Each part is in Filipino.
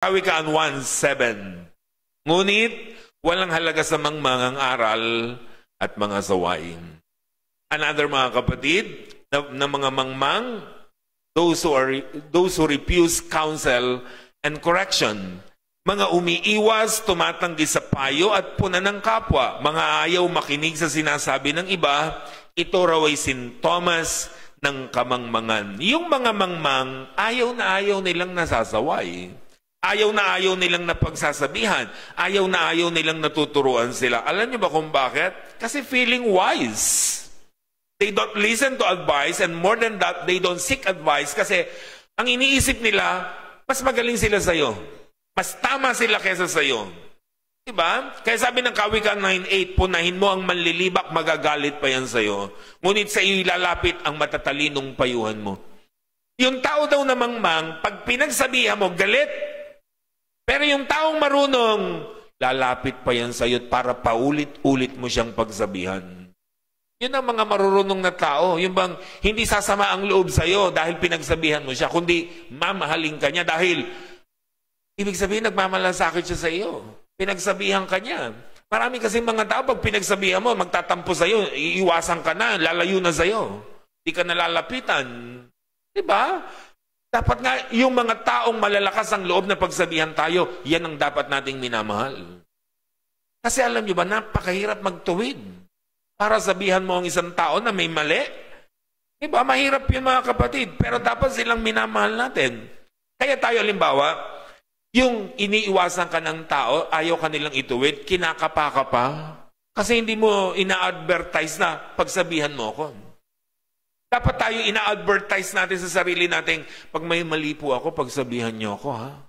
Kawikaan 1:7. Ngunit walang halaga sa mangmangang aral at mga sawain. Another, mga kapatid, na mga mangmang, those who refuse counsel and correction. Mga umiiwas, tumatanggi sa payo at puna ng kapwa. Mga ayaw makinig sa sinasabi ng iba. Ito raw ay sintomas ng kamangmangan. Yung mga mangmang, ayaw na ayaw nilang nasasaway. Ayaw na ayaw nilang napagsasabihan. Ayaw na ayaw nilang natuturuan sila. Alam niyo ba kung bakit? Kasi feeling wise. They don't listen to advice, and more than that, they don't seek advice kasi ang iniisip nila, mas magaling sila sa'yo. Mas tama sila kesa sa'yo. Diba? Kaya sabi ng Kawikaan 9:8, punahin mo ang manlilibak, magagalit pa yan sa'yo. Ngunit sa iyo ilalapit ang matatalinong payuhan mo. Yung tao daw na mangmang, pag pinagsabihan mo, galit. Pero yung taong marunong, lalapit pa yan sa'yo para paulit-ulit mo siyang pagsabihan. Yun ang mga marurunong na tao. Yung bang hindi sasama ang loob sa'yo dahil pinagsabihan mo siya, kundi mamahalin ka niya dahil ibig sabihin nagmamalasakit siya sa iyo. Pinagsabihan ka niya. Marami kasi mga tao, pag pinagsabihan mo, magtatampo sa'yo, iiwasan ka na, lalayo na sa'yo. Hindi ka nalalapitan. Diba? Dapat nga, yung mga taong malalakas ang loob na pagsabihan tayo, yan ang dapat nating minamahal. Kasi alam nyo ba, napakahirap magtuwid. Para sabihan mo ang isang tao na may mali. Diba? Mahirap yun, mga kapatid. Pero dapat silang minamahal natin. Kaya tayo, halimbawa, yung iniiwasan ka ng tao, ayaw ka nilang ituwid, kinakapa ka pa. Kasi hindi mo ina-advertise na pagsabihan mo ko. Dapat tayo ina-advertise natin sa sarili natin, pag may mali po ako, pagsabihan niyo ako, ha?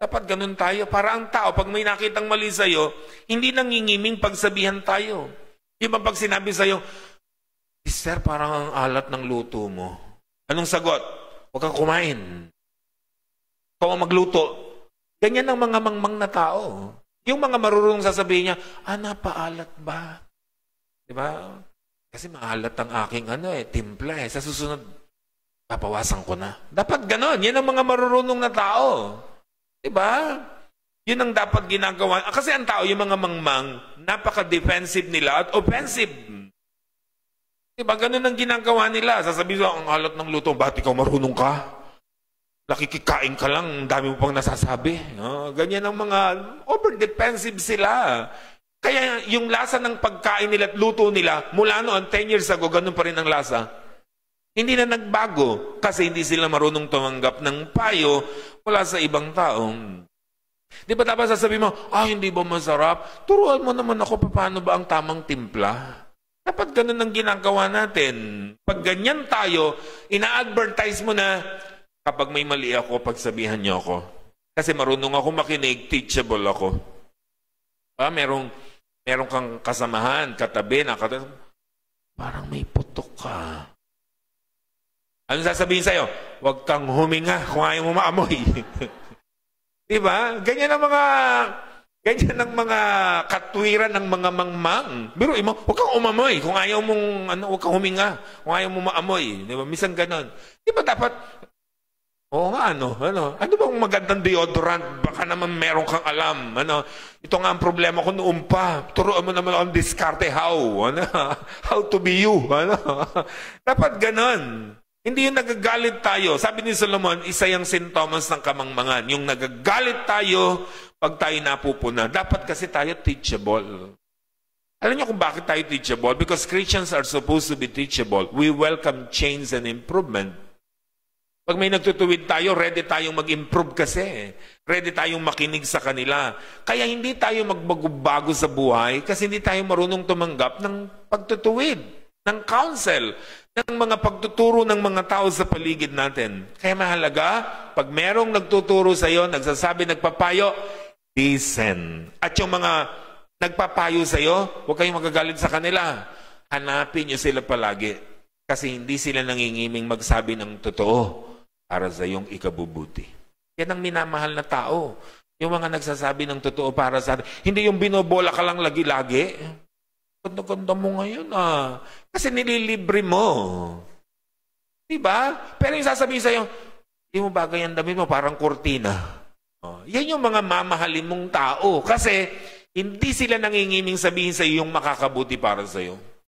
Dapat ganun tayo. Para ang tao, pag may nakitang mali sa'yo, hindi nangingiming pagsabihan tayo. Di ba pag sinabi sa'yo, Sister, parang ang alat ng luto mo. Anong sagot? Huwag kang kumain. Kung magluto. Ganyan ang mga mangmang na tao. Yung mga marurunong sasabihin niya, napaalat ba? Di ba? Kasi maalat ang aking timpla eh. Sa susunod, papawasan ko na. Dapat ganon. Yan ang mga marurunong na tao. Diba? Yun ang dapat ginagawa. Kasi ang tao, yung mga mangmang, napaka-defensive nila at offensive. Diba? Ganon ang ginagawa nila. Sasabihin mo, ang alat ng luto, ba't ikaw marunong ka? Nakikikain ka lang, ang dami mo pang nasasabi. Ganyan ang mga over-defensive sila. Kaya yung lasa ng pagkain nila at luto nila, mula noon, 10 years ago, ganun pa rin ang lasa. Hindi na nagbago kasi hindi sila marunong tumanggap ng payo mula sa ibang taong. Di ba dapat sasabihin mo, hindi ba masarap? Turuan mo naman ako paano ba ang tamang timpla. Dapat ganun ang ginagawa natin. Pag ganyan tayo, ina-advertise mo na, kapag may mali ako, pagsabihan niyo ako. Kasi marunong ako makinig, teachable ako. Meron kang kasamahan, katabi na, parang may putok ka. Ano sasabihin sa'yo? Huwag kang huminga kung ayaw mo maamoy. Diba? Ganyan ang mga katwiran ng mga mangmang. Biruin mo, huwag kang umamoy kung ayaw mong, huwag kang huminga kung ayaw mo maamoy. Diba? Minsan ganon. Diba dapat, ano bang magandang deodorant? Baka naman meron kang alam. Ito nga ang problema ko noon pa. Turuan mo naman ang diskarte how to be you. Dapat ganon. Hindi yung nagagalit tayo. Sabi ni Solomon, isa yung sintomas ng kamangmangan. Yung nagagalit tayo pag tayo napupuna. Dapat kasi tayo teachable. Alam niyo kung bakit tayo teachable? Because Christians are supposed to be teachable. We welcome change and improvement. Pag may nagtutuwid tayo, ready tayong mag-improve kasi. Ready tayong makinig sa kanila. Kaya hindi tayo magbago sa buhay kasi hindi tayo marunong tumanggap ng pagtutuwid, ng counsel, ng mga pagtuturo ng mga tao sa paligid natin. Kaya mahalaga, pag merong nagtuturo sa iyo, nagsasabi, nagpapayo, listen. At yung mga nagpapayo sa iyo, huwag kayong magagalit sa kanila. Hanapin niyo sila palagi. Kasi hindi sila nangingiming magsabi ng totoo para sa iyong ikabubuti. Yan ang minamahal na tao. Yung mga nagsasabi ng totoo para sa atin. Hindi yung binobola ka lang lagi-lagi. Ganda-ganda mo ngayon Kasi nililibre mo. Diba? Pero yung sasabihin sa'yo, hindi mo bagay ang damit mo, parang kurtina. Oh, yan yung mga mamahalin mong tao. Kasi hindi sila nangingiming sabihin sa iyo yung makakabuti para sa iyo.